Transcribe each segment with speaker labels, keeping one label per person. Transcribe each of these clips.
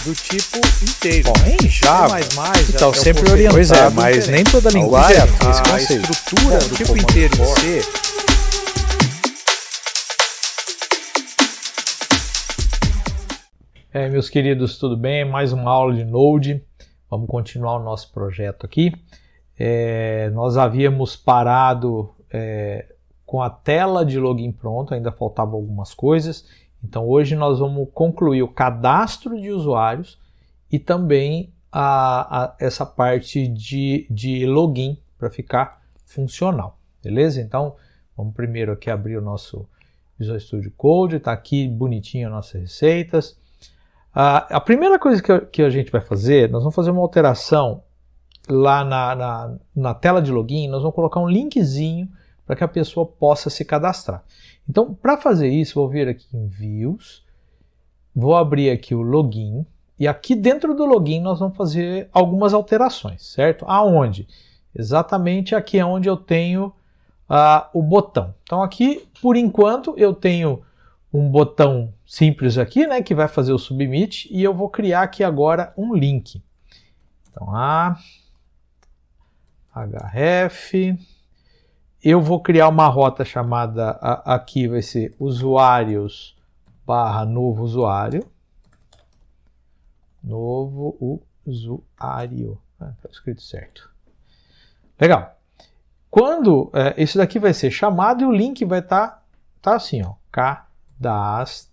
Speaker 1: do tipo inteiro.
Speaker 2: Bom, em Java, então sempre orientado, mas nem toda linguagem tem esse conceito.
Speaker 1: A estrutura do tipo inteiro em C.
Speaker 2: Meus queridos, tudo bem? Mais uma aula de Node. Vamos continuar o nosso projeto aqui. Nós havíamos parado com a tela de login pronto, ainda faltavam algumas coisas. Então hoje nós vamos concluir o cadastro de usuários e também essa parte de login para ficar funcional, beleza? Então vamos primeiro aqui abrir o nosso Visual Studio Code, está aqui bonitinho as nossas receitas. A primeira coisa que a gente vai fazer, nós vamos fazer uma alteração lá na tela de login, nós vamos colocar um linkzinho para que a pessoa possa se cadastrar. Então, para fazer isso, vou vir aqui em Views, vou abrir aqui o Login, e aqui dentro do Login nós vamos fazer algumas alterações, certo? Aonde? Exatamente aqui é onde eu tenho o botão. Então aqui, por enquanto, eu tenho um botão simples aqui, né, que vai fazer o Submit, e eu vou criar aqui agora um link. Então, href... Eu vou criar uma rota chamada, aqui vai ser usuários / novo usuário. Novo usuário. Está escrito certo. Legal. Quando esse daqui vai ser chamado e o link vai estar assim, ó, cadastre-se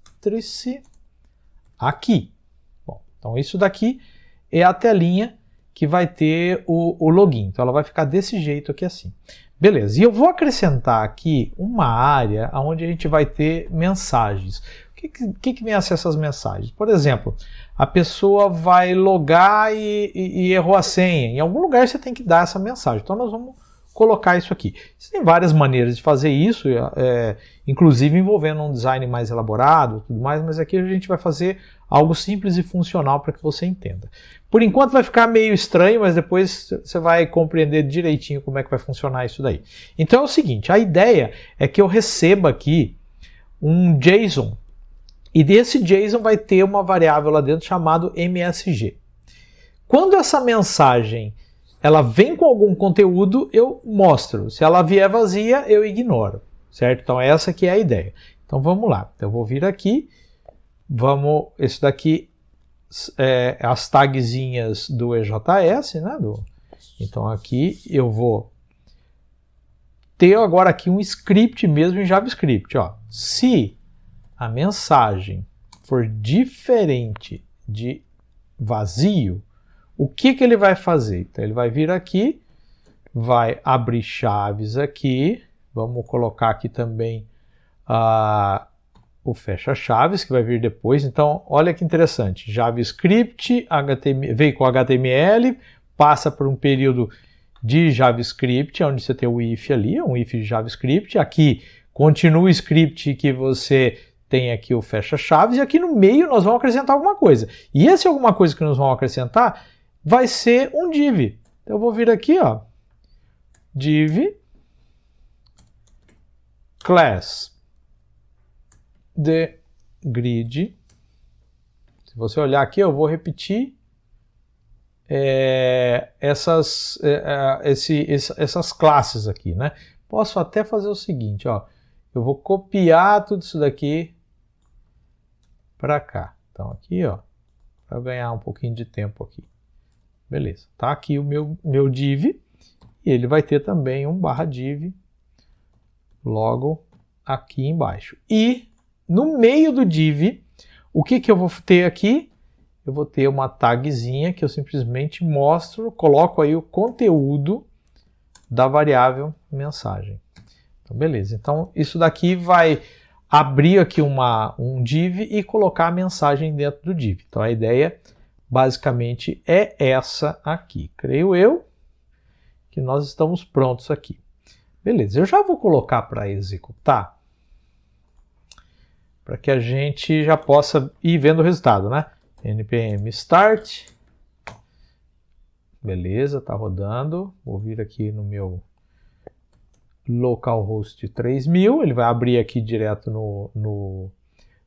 Speaker 2: aqui. Bom, então isso daqui é a telinha que vai ter o login. Então ela vai ficar desse jeito aqui assim. Beleza, e eu vou acrescentar aqui uma área onde a gente vai ter mensagens. O que vem a ser essas mensagens? Por exemplo, a pessoa vai logar e errou a senha. Em algum lugar você tem que dar essa mensagem. Então nós vamos colocar isso aqui. Tem várias maneiras de fazer isso, inclusive envolvendo um design mais elaborado, tudo mais, mas aqui a gente vai fazer algo simples e funcional para que você entenda. Por enquanto vai ficar meio estranho, mas depois você vai compreender direitinho como é que vai funcionar isso daí. Então é o seguinte, a ideia é que eu receba aqui um JSON, e desse JSON vai ter uma variável lá dentro chamada MSG. Quando essa mensagem ela vem com algum conteúdo, eu mostro. Se ela vier vazia, eu ignoro, certo? Então essa que é a ideia. Então vamos lá. Então, eu vou vir aqui, esse daqui as tagzinhas do EJS, né? Então aqui eu vou ter agora aqui um script mesmo em JavaScript. Ó. Se a mensagem for diferente de vazio, o que ele vai fazer? Então ele vai vir aqui, vai abrir chaves aqui, vamos colocar aqui também o fecha-chaves, que vai vir depois. Então, olha que interessante. JavaScript, veio com HTML, passa por um período de JavaScript, onde você tem o if ali, um if de JavaScript. Aqui, continua o script que você tem aqui o fecha-chaves, e aqui no meio nós vamos acrescentar alguma coisa. E esse alguma coisa que nós vamos acrescentar vai ser um div. Então, eu vou vir aqui, ó, div class the grid. Se você olhar aqui, eu vou repetir essas classes aqui, né? Posso até fazer o seguinte, ó, eu vou copiar tudo isso daqui para cá. Então aqui, ó, para ganhar um pouquinho de tempo aqui. Beleza, tá aqui o meu div, e ele vai ter também um /div logo aqui embaixo. E no meio do div, o que eu vou ter aqui? Eu vou ter uma tagzinha que eu simplesmente mostro, coloco aí o conteúdo da variável mensagem. Então, beleza. Então, isso daqui vai abrir aqui um div e colocar a mensagem dentro do div. Então, a ideia basicamente é essa aqui. Creio eu que nós estamos prontos aqui. Beleza, eu já vou colocar para executar, para que a gente já possa ir vendo o resultado, né? npm start. Beleza, tá rodando. Vou vir aqui no meu localhost 3000. Ele vai abrir aqui direto no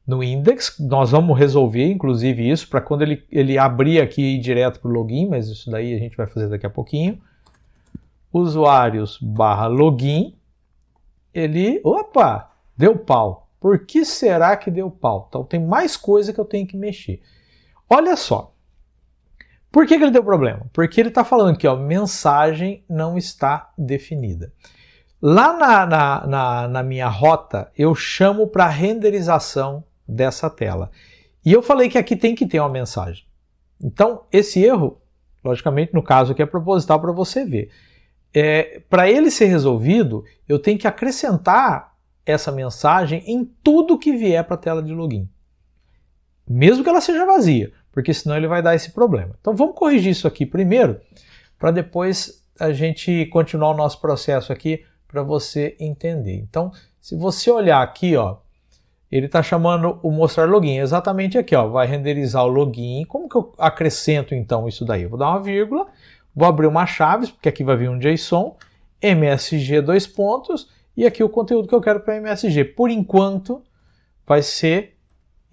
Speaker 2: no index. Nós vamos resolver, inclusive, isso para quando ele abrir aqui e ir direto para o login, mas isso daí a gente vai fazer daqui a pouquinho. Usuários/login, opa, deu pau. Por que será que deu pau? Então tem mais coisa que eu tenho que mexer. Olha só. Por que ele deu problema? Porque ele está falando aqui, ó, mensagem não está definida. Lá na minha rota, eu chamo para renderização dessa tela. E eu falei que aqui tem que ter uma mensagem. Então, esse erro, logicamente, no caso aqui é proposital para você ver. Para ele ser resolvido, eu tenho que acrescentar essa mensagem em tudo que vier para a tela de login. Mesmo que ela seja vazia, porque senão ele vai dar esse problema. Então vamos corrigir isso aqui primeiro, para depois a gente continuar o nosso processo aqui, para você entender. Então, se você olhar aqui, ó, ele está chamando o mostrar login, exatamente aqui, ó, vai renderizar o login. Como que eu acrescento então isso daí? Eu vou dar uma vírgula, vou abrir uma chave, porque aqui vai vir um JSON, MSG 2 pontos, e aqui o conteúdo que eu quero para MSG. Por enquanto, vai ser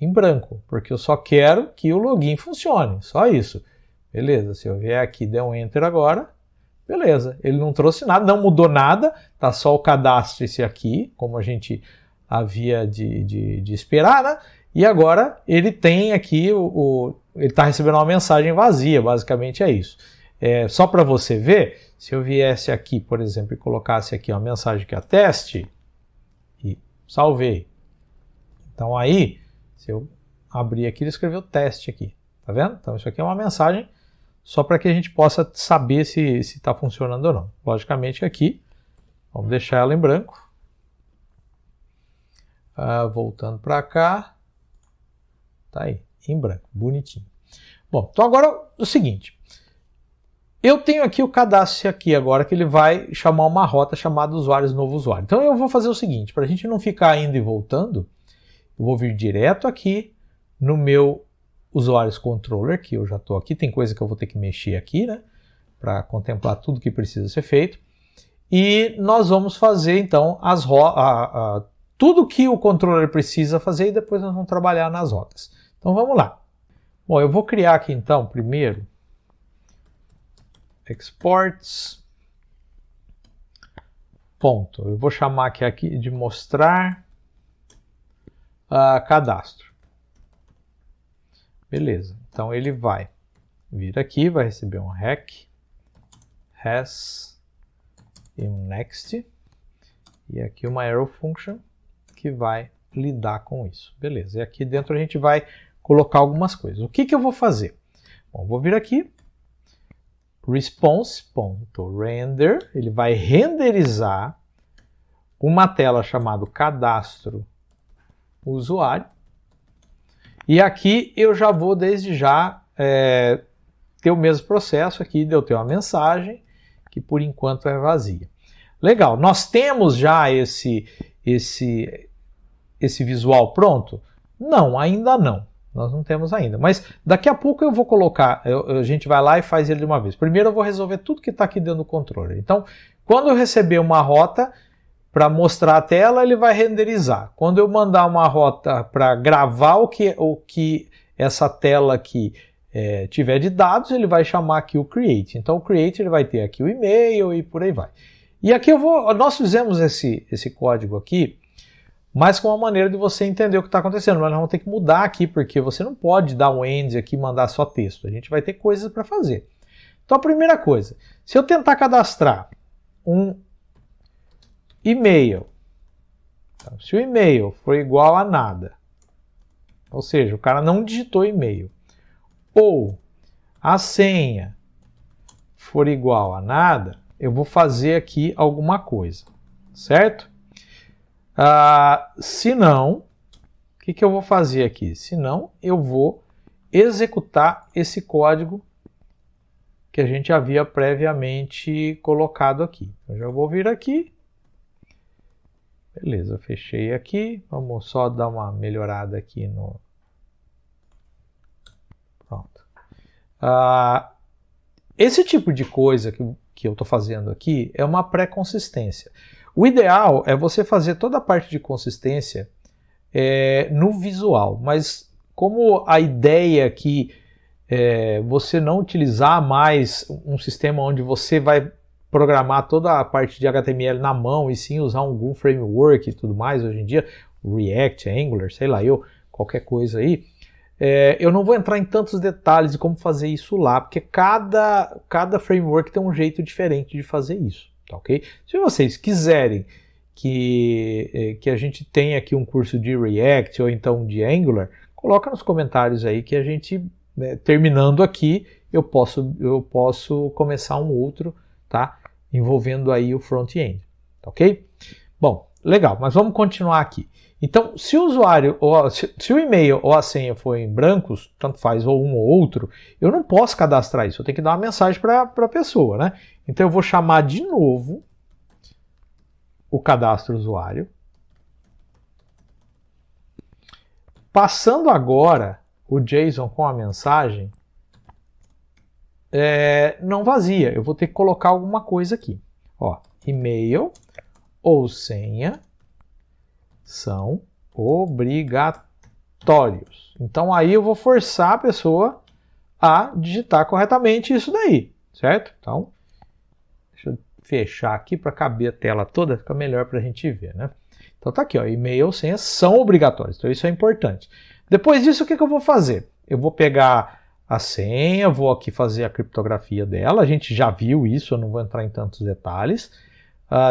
Speaker 2: em branco, porque eu só quero que o login funcione, só isso. Beleza, se eu vier aqui e der um Enter agora, beleza, ele não trouxe nada, não mudou nada, tá só o cadastro esse aqui, como a gente havia de esperar, né? E agora ele tem aqui, ele está recebendo uma mensagem vazia, basicamente é isso. Só para você ver, se eu viesse aqui, por exemplo, e colocasse aqui uma mensagem que é teste, e salvei. Então aí, se eu abrir aqui, ele escreveu teste aqui, tá vendo? Então isso aqui é uma mensagem só para que a gente possa saber se está funcionando ou não. Logicamente aqui, vamos deixar ela em branco. Voltando para cá, tá aí, em branco, bonitinho. Bom, então agora o seguinte, eu tenho aqui o cadastro aqui agora que ele vai chamar uma rota chamada usuários novo usuário. Então eu vou fazer o seguinte, para a gente não ficar indo e voltando, eu vou vir direto aqui no meu usuários controller, que eu já estou aqui, tem coisa que eu vou ter que mexer aqui, né, para contemplar tudo que precisa ser feito. E nós vamos fazer então tudo que o controller precisa fazer e depois nós vamos trabalhar nas rotas. Então vamos lá. Bom, eu vou criar aqui então primeiro exports. Ponto. Eu vou chamar aqui de mostrar cadastro. Beleza. Então ele vai vir aqui, vai receber um rec, has e um next. E aqui uma arrow function que vai lidar com isso. Beleza. E aqui dentro a gente vai colocar algumas coisas. O que eu vou fazer? Bom, vou vir aqui, response.render, ele vai renderizar uma tela chamada cadastro usuário. E aqui eu já vou desde já ter o mesmo processo aqui de eu ter uma mensagem que por enquanto é vazia. Legal, nós temos já esse visual pronto? Não, ainda não. Nós não temos ainda. Mas daqui a pouco eu vou colocar, a gente vai lá e faz ele de uma vez. Primeiro eu vou resolver tudo que está aqui dentro do controller. Então, quando eu receber uma rota para mostrar a tela, ele vai renderizar. Quando eu mandar uma rota para gravar o que essa tela aqui tiver de dados, ele vai chamar aqui o create. Então o create ele vai ter aqui o e-mail e por aí vai. E aqui nós fizemos esse código aqui, mas com uma maneira de você entender o que está acontecendo. Mas nós vamos ter que mudar aqui, porque você não pode dar um end aqui e mandar só texto. A gente vai ter coisas para fazer. Então a primeira coisa, se eu tentar cadastrar um e-mail, então, se o e-mail for igual a nada, ou seja, o cara não digitou e-mail, ou a senha for igual a nada, eu vou fazer aqui alguma coisa, certo? Se não, o que eu vou fazer aqui? Se não, eu vou executar esse código que a gente havia previamente colocado aqui. Eu já vou vir aqui. Beleza, eu fechei aqui. Vamos só dar uma melhorada aqui no... Pronto. Esse tipo de coisa que eu estou fazendo aqui é uma pré-consistência. O ideal é você fazer toda a parte de consistência no visual, mas como a ideia aqui é você não utilizar mais um sistema onde você vai programar toda a parte de HTML na mão e sim usar algum framework e tudo mais, hoje em dia, React, Angular, sei lá, qualquer coisa aí, eu não vou entrar em tantos detalhes de como fazer isso lá, porque cada framework tem um jeito diferente de fazer isso, tá ok? Se vocês quiserem que a gente tenha aqui um curso de React ou então de Angular, coloca nos comentários aí que a gente, terminando aqui, eu posso começar um outro, tá? Envolvendo aí o front-end, tá ok? Bom, legal, mas vamos continuar aqui. Então, se o usuário, se o e-mail ou a senha for em brancos, tanto faz ou um ou outro, eu não posso cadastrar isso, eu tenho que dar uma mensagem para a pessoa, né? Então eu vou chamar de novo o cadastro usuário. Passando agora o JSON com a mensagem, não vazia, eu vou ter que colocar alguma coisa aqui. Ó, e-mail ou senha são obrigatórios. Então aí eu vou forçar a pessoa a digitar corretamente isso daí, certo? Então, deixa eu fechar aqui para caber a tela toda, fica melhor para a gente ver, né? Então tá aqui, ó, e-mail ou senha são obrigatórios, então isso é importante. Depois disso, o que eu vou fazer? Eu vou pegar a senha, vou aqui fazer a criptografia dela, a gente já viu isso, eu não vou entrar em tantos detalhes.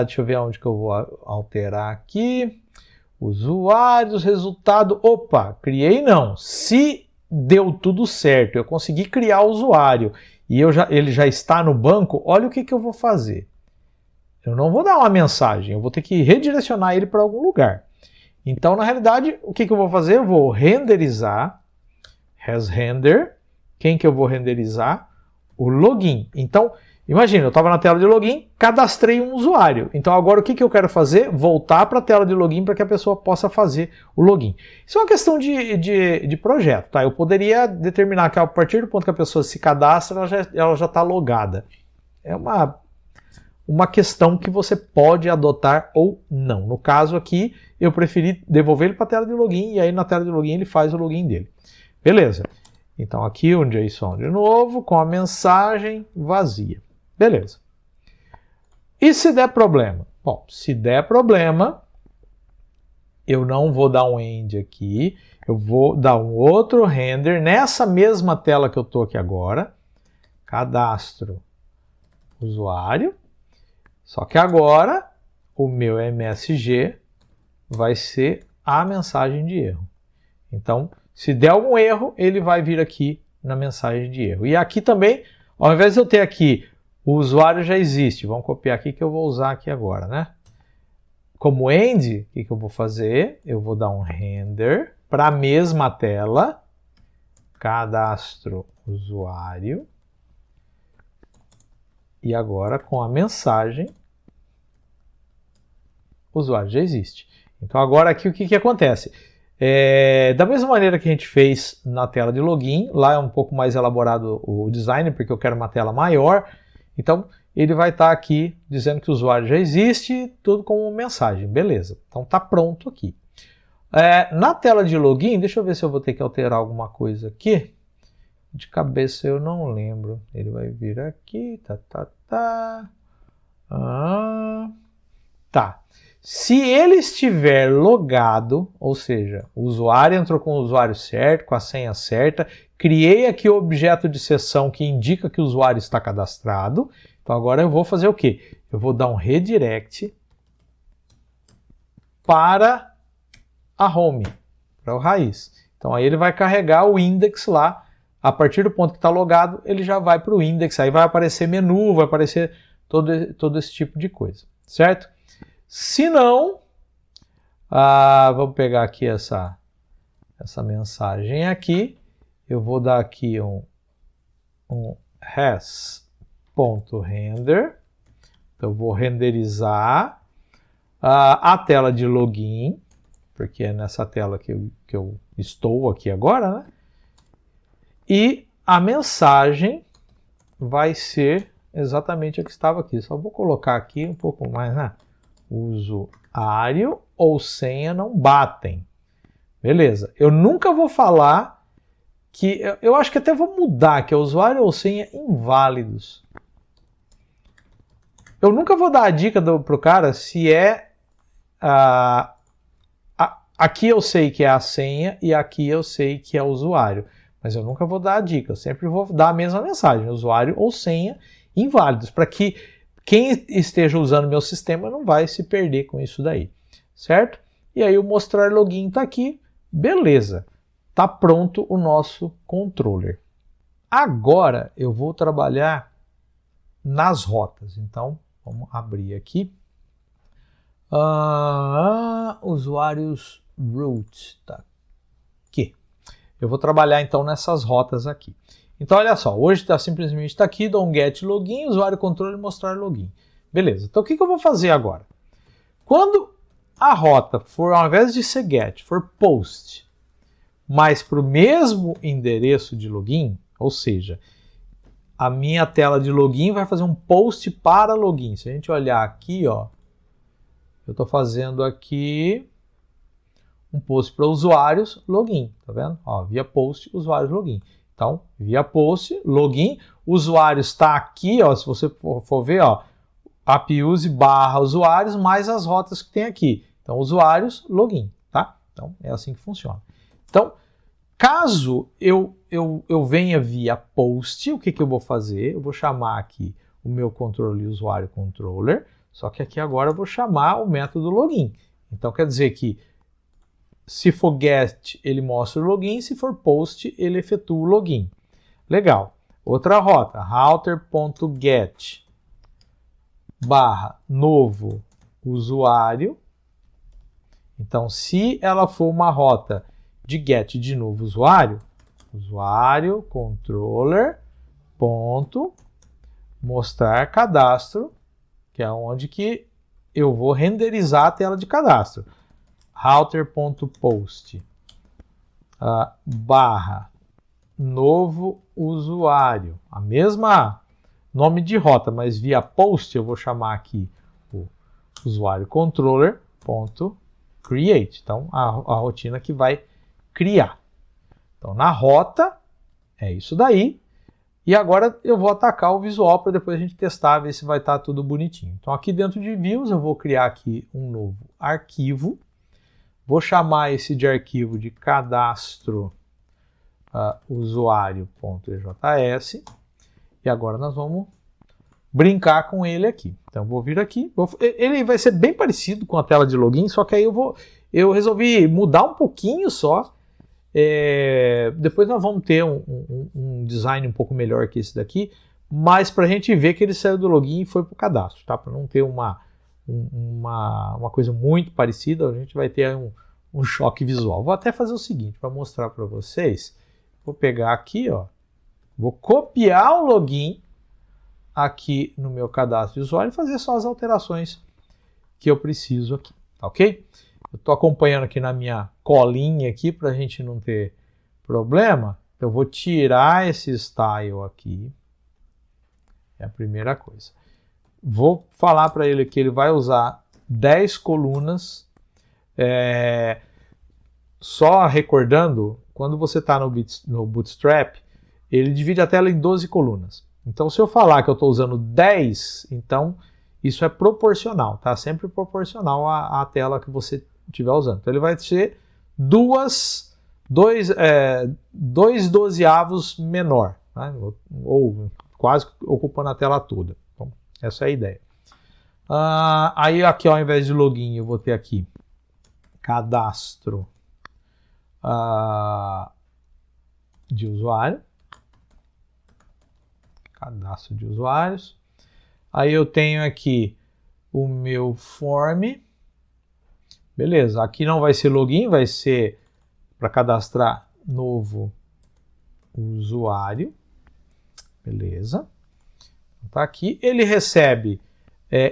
Speaker 2: Deixa eu ver onde que eu vou alterar aqui. Usuários, resultado, opa, criei não. Se deu tudo certo, eu consegui criar o usuário e ele já está no banco, olha o que eu vou fazer. Eu não vou dar uma mensagem, eu vou ter que redirecionar ele para algum lugar. Então, na realidade, o que eu vou fazer? Eu vou renderizar, hasRender. Quem que eu vou renderizar? O login. Então, imagina, eu estava na tela de login, cadastrei um usuário. Então agora o que eu quero fazer? Voltar para a tela de login para que a pessoa possa fazer o login. Isso é uma questão de projeto, tá? Eu poderia determinar que a partir do ponto que a pessoa se cadastra, ela já está logada. É uma questão que você pode adotar ou não. No caso aqui, eu preferi devolver ele para a tela de login e aí na tela de login ele faz o login dele. Beleza. Então aqui um JSON de novo com a mensagem vazia. Beleza. E se der problema? Bom, se der problema, eu não vou dar um end aqui, eu vou dar um outro render nessa mesma tela que eu estou aqui agora. Cadastro usuário. Só que agora o meu MSG vai ser a mensagem de erro. Então, se der algum erro, ele vai vir aqui na mensagem de erro. E aqui também, ao invés de eu ter aqui o usuário já existe, vamos copiar aqui que eu vou usar aqui agora, né? Como end, o que eu vou fazer? Eu vou dar um render para a mesma tela, cadastro usuário, e agora com a mensagem, o usuário já existe. Então agora aqui o que acontece? Da mesma maneira que a gente fez na tela de login, lá é um pouco mais elaborado o design, porque eu quero uma tela maior, então ele vai estar aqui dizendo que o usuário já existe, tudo como mensagem, beleza. Então está pronto aqui. Na tela de login, deixa eu ver se eu vou ter que alterar alguma coisa aqui. De cabeça eu não lembro. Ele vai vir aqui, tá. Se ele estiver logado, ou seja, o usuário entrou com o usuário certo, com a senha certa, criei aqui o objeto de sessão que indica que o usuário está cadastrado. Então agora eu vou fazer o quê? Eu vou dar um redirect para a home, para o raiz. Então aí ele vai carregar o index lá. A partir do ponto que está logado, ele já vai para o index. Aí vai aparecer menu, vai aparecer todo esse tipo de coisa, certo? Se não, vamos pegar aqui essa mensagem aqui. Eu vou dar aqui um has.render. Então eu vou renderizar a tela de login, porque é nessa tela que eu estou aqui agora, né? E a mensagem vai ser exatamente a que estava aqui. Só vou colocar aqui um pouco mais, né? Usuário ou senha não batem. Beleza. Eu nunca vou falar que... Eu acho que até vou mudar, que é usuário ou senha inválidos. Eu nunca vou dar a dica pro cara se é... aqui eu sei que é a senha e aqui eu sei que é o usuário. Mas eu nunca vou dar a dica. Eu sempre vou dar a mesma mensagem. Usuário ou senha inválidos. Para que quem esteja usando meu sistema não vai se perder com isso daí. Certo? E aí o mostrar login está aqui. Beleza. Está pronto o nosso controller. Agora eu vou trabalhar nas rotas. Então, vamos abrir aqui. Usuários root. Tá aqui. Eu vou trabalhar então nessas rotas aqui. Então, olha só. Hoje simplesmente está aqui. Dou um get login, usuário controller mostrar login. Beleza. Então, o que eu vou fazer agora? Quando a rota for, ao invés de ser get, for post, mas para o mesmo endereço de login, ou seja, a minha tela de login vai fazer um post para login. Se a gente olhar aqui, ó, eu estou fazendo aqui um post para usuários login, tá vendo? Ó, via post, usuários login. Então, via post, login, usuário está aqui, ó, se você for ver, ó, AppUse / usuários mais as rotas que tem aqui. Então, usuários, login, tá? Então, é assim que funciona. Então, caso eu venha via post, o que eu vou fazer? Eu vou chamar aqui o meu controle usuário controller, só que aqui agora eu vou chamar o método login. Então, quer dizer que se for get, ele mostra o login, se for post, ele efetua o login. Legal. Outra rota, router.get / novo usuário. Então, se ela for uma rota de get de novo usuário, usuário controller ponto mostrar cadastro, que é onde que eu vou renderizar a tela de cadastro. Router.post / novo usuário. A mesma nome de rota, mas via post eu vou chamar aqui o usuário controller ponto create. Então, a rotina que vai criar. Então, na rota, é isso daí. E agora eu vou atacar o visual para depois a gente testar, ver se vai estar tudo bonitinho. Então, aqui dentro de views, eu vou criar aqui um novo arquivo. Vou chamar esse de arquivo de cadastro usuário.ejs. E agora nós vamos brincar com ele aqui. Então, eu vou vir aqui. Ele vai ser bem parecido com a tela de login, só que aí eu resolvi mudar um pouquinho só. Depois nós vamos ter um design um pouco melhor que esse daqui, mas para a gente ver que ele saiu do login e foi para o cadastro, tá? Para não ter uma coisa muito parecida, a gente vai ter um choque visual. Vou até fazer o seguinte, para mostrar para vocês. Vou pegar aqui, ó, vou copiar o login aqui no meu cadastro de usuário e fazer só as alterações que eu preciso aqui, tá ok? Eu estou acompanhando aqui na minha colinha aqui para a gente não ter problema. Então, eu vou tirar esse style aqui. É a primeira coisa. Vou falar para ele que ele vai usar 10 colunas. Só recordando, quando você está no Bootstrap, ele divide a tela em 12 colunas. Então, se eu falar que eu estou usando 10, então isso é proporcional, tá? Sempre proporcional à tela que você estiver usando. Então, ele vai ser dois 12avos menor, né? Ou quase ocupando a tela toda. Então, essa é a ideia. Aí aqui, ó, ao invés de login, eu vou ter aqui cadastro de usuário. Cadastro de usuários. Aí eu tenho aqui o meu form. Beleza, aqui não vai ser login, vai ser para cadastrar novo usuário. Beleza. Tá aqui. Ele recebe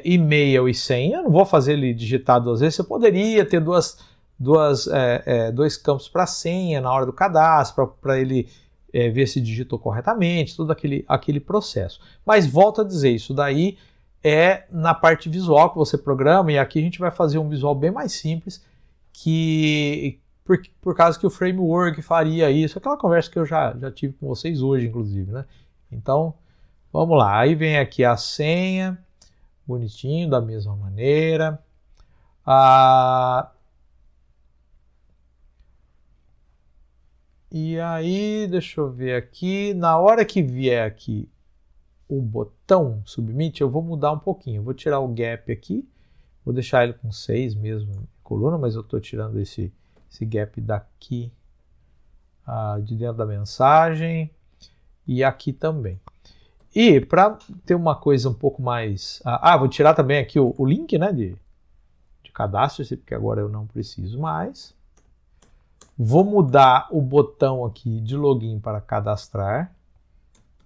Speaker 2: e-mail e senha. Eu não vou fazer ele digitar 2 vezes. Você poderia ter dois campos para senha na hora do cadastro, para ele ver se digitou corretamente, todo aquele processo. Mas volto a dizer, isso daí é na parte visual que você programa, e aqui a gente vai fazer um visual bem mais simples, por causa que o framework faria isso. Aquela conversa que eu já tive com vocês hoje, inclusive, né? Então, vamos lá. Aí vem aqui a senha, bonitinho, da mesma maneira. E aí, deixa eu ver aqui. Na hora que vier aqui o botão Submit, eu vou mudar um pouquinho. Eu vou tirar o gap aqui. Vou deixar ele com 6 mesmo, coluna, mas eu estou tirando esse gap daqui de dentro da mensagem e aqui também. E para ter uma coisa um pouco mais... vou tirar também aqui o link, né, de cadastro, porque agora eu não preciso mais. Vou mudar o botão aqui de login para cadastrar.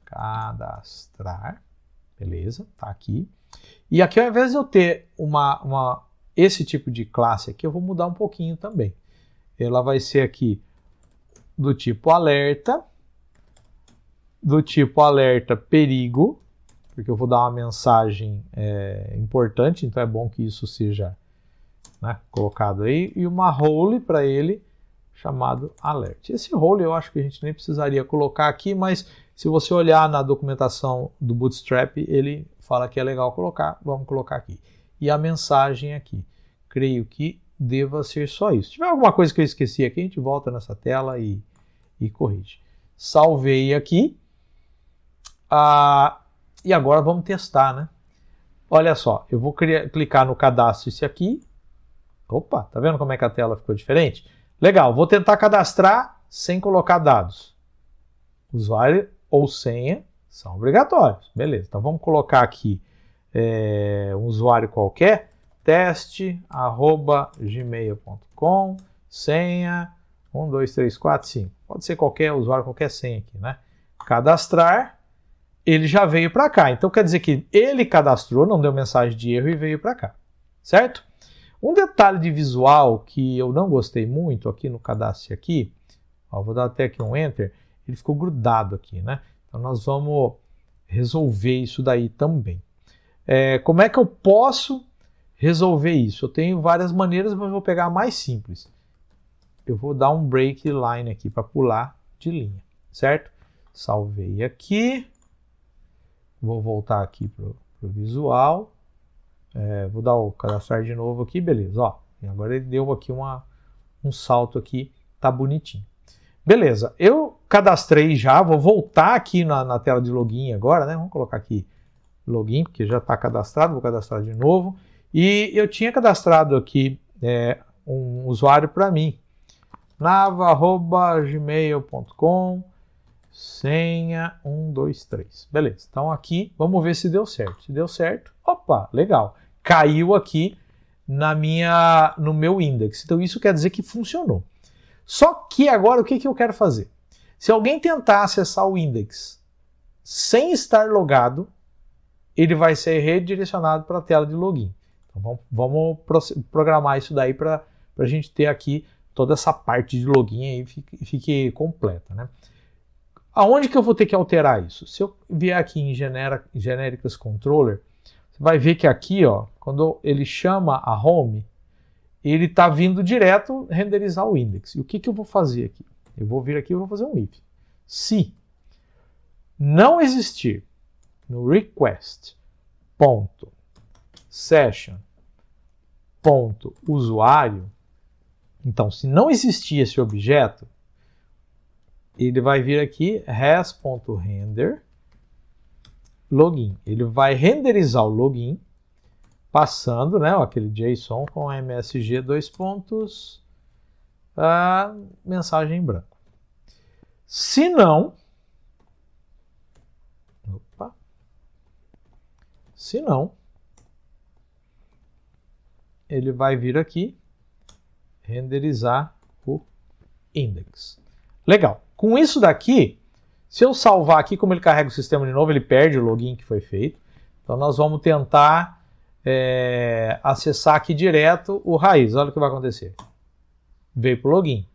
Speaker 2: Cadastrar. Beleza, tá aqui. E aqui, ao invés de eu ter esse tipo de classe aqui, eu vou mudar um pouquinho também. Ela vai ser aqui do tipo alerta, perigo, porque eu vou dar uma mensagem importante, então é bom que isso seja, né, colocado aí, e uma role para ele chamado alert. Esse role eu acho que a gente nem precisaria colocar aqui, mas se você olhar na documentação do Bootstrap, ele fala que é legal colocar, vamos colocar aqui. E a mensagem aqui, creio que deva ser só isso. Se tiver alguma coisa que eu esqueci aqui, a gente volta nessa tela e corrige. Salvei aqui. E agora vamos testar, né? Olha só, eu vou clicar no cadastro esse aqui. Opa, tá vendo como é que a tela ficou diferente? Legal, vou tentar cadastrar sem colocar dados. Usuário ou senha são obrigatórios. Beleza, então vamos colocar aqui um usuário qualquer, teste@gmail.com, senha 1, 2, 3, 4, 5. Pode ser qualquer usuário, qualquer senha aqui, né? Cadastrar, ele já veio para cá. Então quer dizer que ele cadastrou, não deu mensagem de erro e veio para cá, certo? Um detalhe de visual que eu não gostei muito aqui no cadastro aqui, vou dar até aqui um Enter, ele ficou grudado aqui, né? Então nós vamos resolver isso daí também. Como é que eu posso resolver isso? Eu tenho várias maneiras, mas eu vou pegar a mais simples. Eu vou dar um break line aqui para pular de linha, certo? Salvei aqui. Vou voltar aqui para o visual. Vou dar o cadastrar de novo aqui, beleza. Ó, e agora ele deu aqui um salto aqui, tá bonitinho. Beleza, eu cadastrei já, vou voltar aqui na tela de login agora, né? Vamos colocar aqui login, porque já está cadastrado, vou cadastrar de novo. E eu tinha cadastrado aqui um usuário para mim, nava@gmail.com, senha 1, 2, 3. Beleza, então aqui, vamos ver se deu certo. Se deu certo, opa, legal. Caiu aqui no meu index. Então isso quer dizer que funcionou. Só que agora o que eu quero fazer? Se alguém tentar acessar o index sem estar logado, ele vai ser redirecionado para a tela de login. Então vamos programar isso daí para a gente ter aqui toda essa parte de login aí fique completa, né? Aonde que eu vou ter que alterar isso? Se eu vier aqui em Genéricas Controller, você vai ver que aqui, ó, quando ele chama a home, ele está vindo direto renderizar o index. E o que eu vou fazer aqui? Eu vou vir aqui e vou fazer um if. Se não existir no request.session.usuário, então se não existir esse objeto, ele vai vir aqui res.render login. Ele vai renderizar o login passando, né, aquele JSON com MSG : a mensagem em branco. Se não, ele vai vir aqui renderizar o index. Legal. Com isso daqui, se eu salvar aqui, como ele carrega o sistema de novo, ele perde o login que foi feito. Então nós vamos tentar acessar aqui direto o raiz. Olha o que vai acontecer. Veio para o login.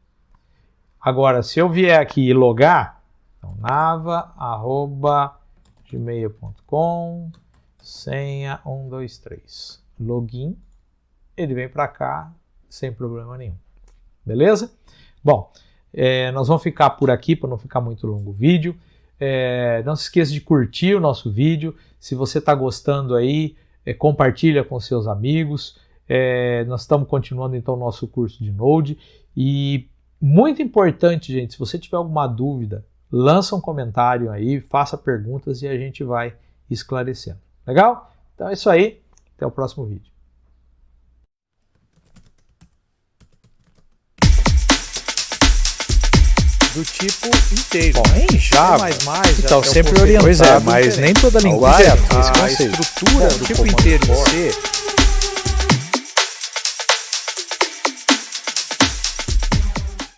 Speaker 2: Agora, se eu vier aqui e logar, então, nava@gmail.com, senha 1, 2, 3. Login, ele vem para cá sem problema nenhum. Beleza? Bom, nós vamos ficar por aqui para não ficar muito longo o vídeo. Não se esqueça de curtir o nosso vídeo. Se você está gostando aí, compartilha com seus amigos. Nós estamos continuando então o nosso curso de Node. E muito importante, gente, se você tiver alguma dúvida, lança um comentário aí, faça perguntas e a gente vai esclarecendo. Legal? Então é isso aí. Até o próximo vídeo.
Speaker 1: Do tipo inteiro.
Speaker 2: Bom, em Java, então
Speaker 1: já
Speaker 2: sempre
Speaker 1: é um conceito.
Speaker 2: Pois mas nem toda linguagem tem esse
Speaker 1: A
Speaker 2: conceito.
Speaker 1: estrutura do tipo inteiro em C